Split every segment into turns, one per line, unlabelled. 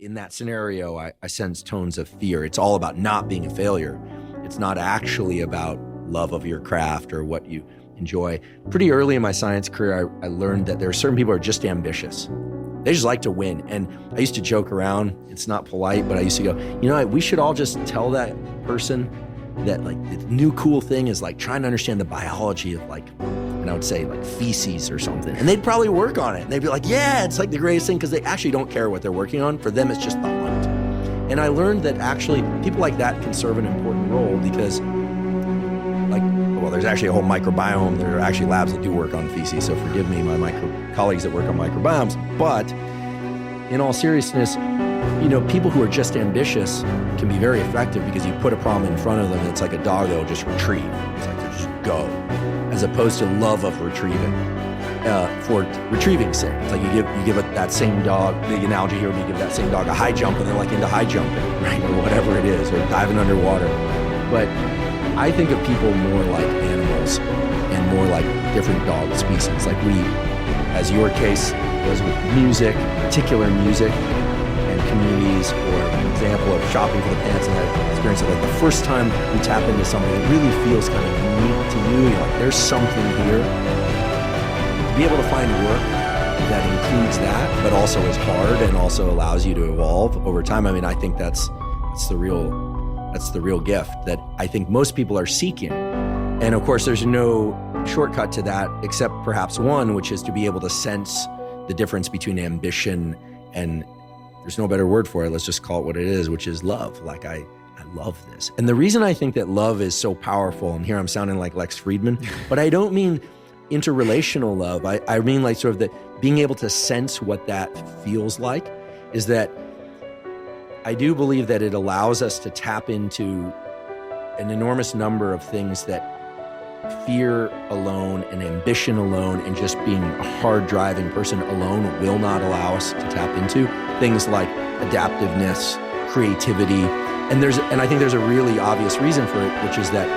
in that scenario, I sense tones of fear. It's all about not being a failure. It's not actually about love of your craft or what you enjoy. Pretty early in my science career, I learned that there are certain people who are just ambitious. They just like to win. And I used to joke around, it's not polite, but I used to go, we should all just tell that person that like the new cool thing is like trying to understand the biology of like, and I would say like feces or something. And they'd probably work on it. And they'd be like, yeah, it's like the greatest thing, because they actually don't care what they're working on. For them, it's just the hunt. And I learned that actually people like that can serve an important role because there's actually a whole microbiome. There are actually labs that do work on feces. So forgive me, my colleagues that work on microbiomes. But in all seriousness, people who are just ambitious can be very effective because you put a problem in front of them. It's like a dog that'll just retrieve. It's like they just go, as opposed to love of retrieving for retrieving's sake. It's like you give that same dog, the analogy here would be give that same dog a high jump and they're like into high jumping, right? Or whatever it is, or diving underwater. But I think of people more like animals and more like different dog species. Like as your case was with music, particular music, and communities, or an example of shopping for the pants and that experience of like the first time you tap into something, it really feels kind of unique to you. You're like, there's something here. To be able to find work that includes that, but also is hard and also allows you to evolve over time. I mean, I think that's the real gift that I think most people are seeking. And of course, there's no shortcut to that except perhaps one, which is to be able to sense the difference between ambition and, there's no better word for it, let's just call it what it is, which is love. Like I love this. And the reason I think that love is so powerful, and here I'm sounding like Lex Friedman, but I don't mean interrelational love. I mean like sort of the being able to sense what that feels like, is that I do believe that it allows us to tap into an enormous number of things that fear alone and ambition alone and just being a hard driving person alone will not allow us to tap into. Things like adaptiveness, creativity, and I think there's a really obvious reason for it, which is that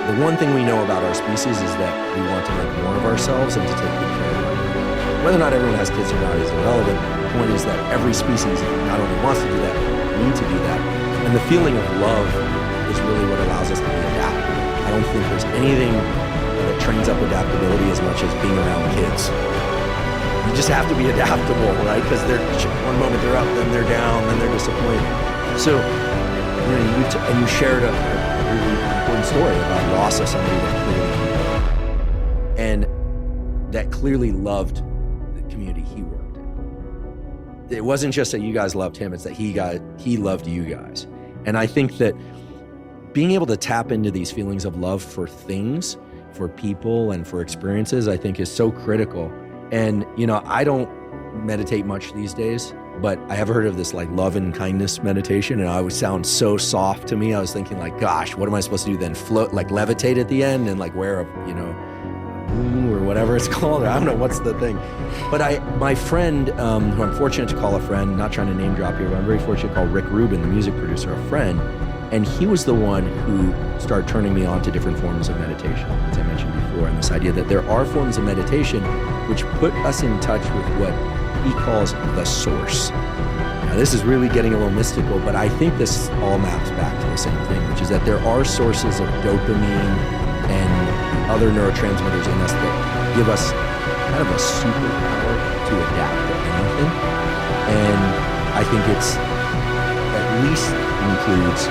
the one thing we know about our species is that we want to make more of ourselves and to take good care of ourselves. Whether or not everyone has kids or not is irrelevant. The point is that every species not only wants to do that, but need to do that. And the feeling of love is really what allows us to be adaptable. I don't think there's anything that trains up adaptability as much as being around kids. You just have to be adaptable, right? Because one moment they're up, then they're down, then they're disappointed. So, you shared a really important story about loss of somebody that clearly loved the community he worked in. It wasn't just that you guys loved him; it's that he loved you guys. And I think that being able to tap into these feelings of love for things, for people, and for experiences, I think is so critical. And, I don't meditate much these days, but I have heard of this like love and kindness meditation, and it always sounds so soft to me. I was thinking like, gosh, what am I supposed to do then? Float, like levitate at the end and like wear a, or whatever it's called. I don't know what's the thing. But my friend, who I'm fortunate to call a friend, not trying to name drop here, but I'm very fortunate to call Rick Rubin, the music producer, a friend. And he was the one who started turning me on to different forms of meditation, as I mentioned before, and this idea that there are forms of meditation which put us in touch with what he calls the source. Now, this is really getting a little mystical, but I think this all maps back to the same thing, which is that there are sources of dopamine and other neurotransmitters in us that give us kind of a superpower to adapt to anything. And I think it's at least includes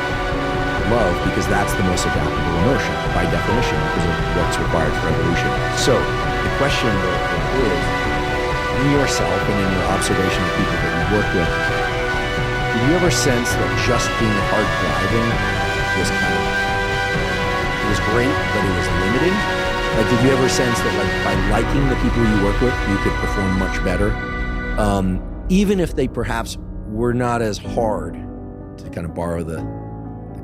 love, because that's the most adaptable emotion by definition because of what's required for evolution. So the question is, in yourself and in your observation of people that you work with, did you ever sense that just being hard driving was it was great, but it was limiting? Like, did you ever sense that like by liking the people you work with, you could perform much better? Even if they perhaps were not as hard, to kind of borrow the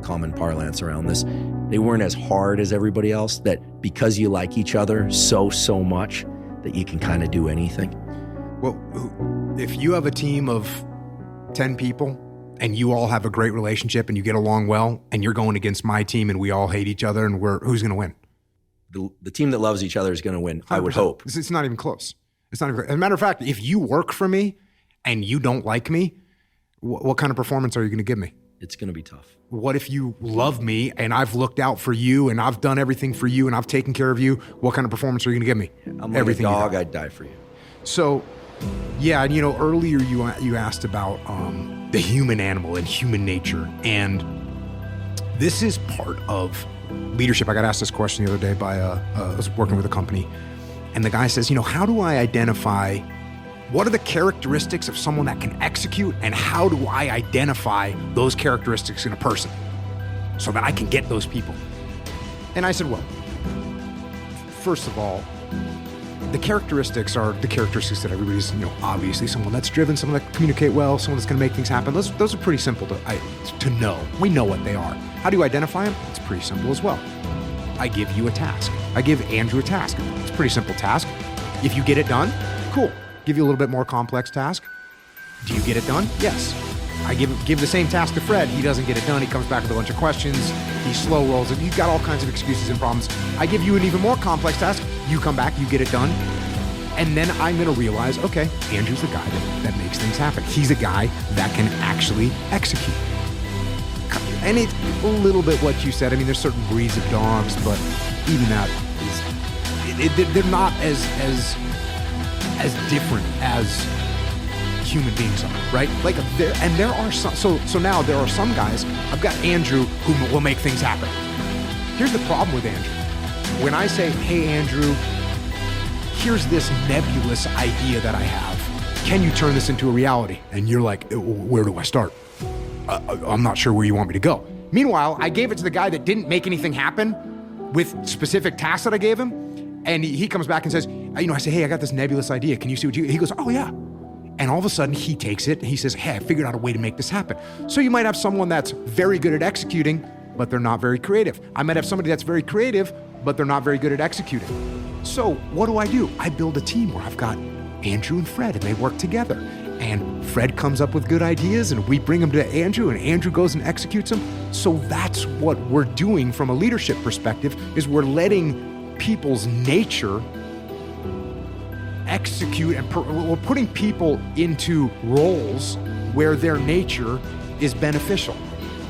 common parlance around this, they weren't as hard as everybody else, that because you like each other so much that you can kind of do anything?
Well, if you have a team of 10 people and you all have a great relationship and you get along well, and you're going against my team and we all hate each other, and who's going to win?
The team that loves each other is going to win, 100%. I would hope.
It's not even close. It's not even, as a matter of fact, if you work for me and you don't like me, What kind of performance are you going to give me?
It's going to be tough.
What if you love me and I've looked out for you and I've done everything for you and I've taken care of you? What kind of performance are you going to give me?
I'm like everything a dog, I'd die for you.
So, yeah, and earlier you asked about the human animal and human nature. And this is part of leadership. I got asked this question the other day by I was working with a company. And the guy says, how do I identify what are the characteristics of someone that can execute, and how do I identify those characteristics in a person so that I can get those people? And I said, well, first of all, the characteristics are the characteristics that everybody's, obviously someone that's driven, someone that can communicate well, someone that's going to make things happen. Those are pretty simple to know. We know what they are. How do you identify them? It's pretty simple as well. I give you a task. I give Andrew a task. It's a pretty simple task. If you get it done, cool. Give you a little bit more complex task. Do you get it done? Yes. I give the same task to Fred. He doesn't get it done. He comes back with a bunch of questions. He slow rolls it. You've got all kinds of excuses and problems. I give you an even more complex task. You come back, you get it done. And then I'm going to realize, okay, Andrew's the guy that makes things happen. He's a guy that can actually execute. And it's a little bit what you said. I mean, there's certain breeds of dogs, but even that is, they're not as different as human beings are, right? Like there are some, so now there are some guys. I've got Andrew who will make things happen. Here's the problem with Andrew. When I say, hey, Andrew, here's this nebulous idea that I have. Can you turn this into a reality? And you're like, where do I start? I'm not sure where you want me to go. Meanwhile, I gave it to the guy that didn't make anything happen with specific tasks that I gave him. And he comes back and says, I say, hey, I got this nebulous idea. Can you see what he goes, oh yeah. And all of a sudden he takes it and he says, hey, I figured out a way to make this happen. So you might have someone that's very good at executing, but they're not very creative. I might have somebody that's very creative, but they're not very good at executing. So what do? I build a team where I've got Andrew and Fred, and they work together. And Fred comes up with good ideas, and we bring them to Andrew, and Andrew goes and executes them. So that's what we're doing from a leadership perspective, is we're letting people's nature execute, and we're putting people into roles where their nature is beneficial.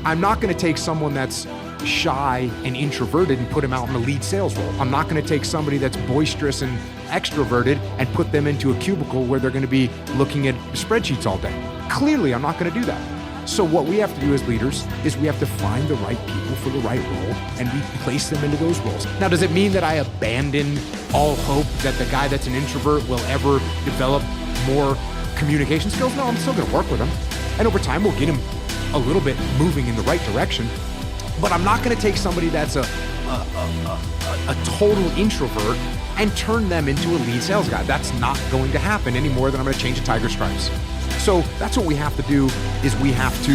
I'm not going to take someone that's shy and introverted and put him out in a lead sales role. I'm not going to take somebody that's boisterous and extroverted and put them into a cubicle where they're going to be looking at spreadsheets all day. Clearly, I'm not going to do that. So what we have to do as leaders is we have to find the right people for the right role, and we place them into those roles. Now, does it mean that I abandon all hope that the guy that's an introvert will ever develop more communication skills? No, I'm still going to work with him. And over time, we'll get him a little bit moving in the right direction. But I'm not going to take somebody that's a total introvert and turn them into a lead sales guy. That's not going to happen any more than I'm going to change a tiger stripes. So that's what we have to do, is we have to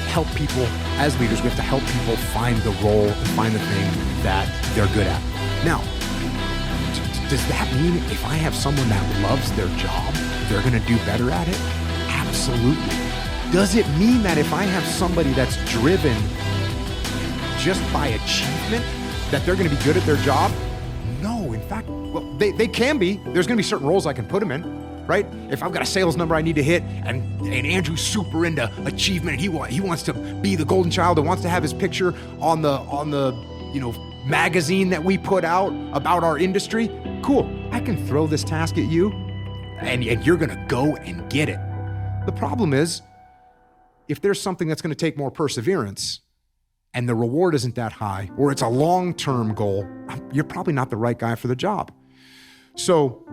help people as leaders. We have to help people find the role and find the thing that they're good at. Now, does that mean if I have someone that loves their job, they're going to do better at it? Absolutely. Does it mean that if I have somebody that's driven just by achievement, that they're going to be good at their job? No, in fact, well, they can be. There's going to be certain roles I can put them in. Right? If I've got a sales number I need to hit, and Andrew's super into achievement, and he wants to be the golden child and wants to have his picture on the magazine that we put out about our industry, cool. I can throw this task at you, and you're gonna go and get it. The problem is, if there's something that's gonna take more perseverance, and the reward isn't that high, or it's a long-term goal, you're probably not the right guy for the job. So,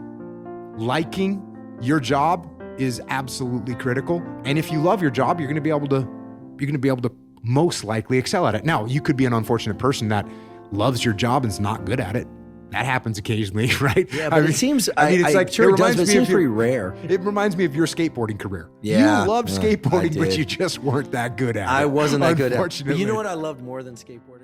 liking your job is absolutely critical. And if you love your job, you're going to be able to most likely excel at it. Now, you could be an unfortunate person that loves your job and is not good at it. That happens occasionally, right?
Yeah, but it seems pretty rare.
It reminds me of your skateboarding career.
Yeah,
you loved skateboarding, but you just weren't that good at it.
I wasn't that good at it. But you know what I loved more than skateboarding?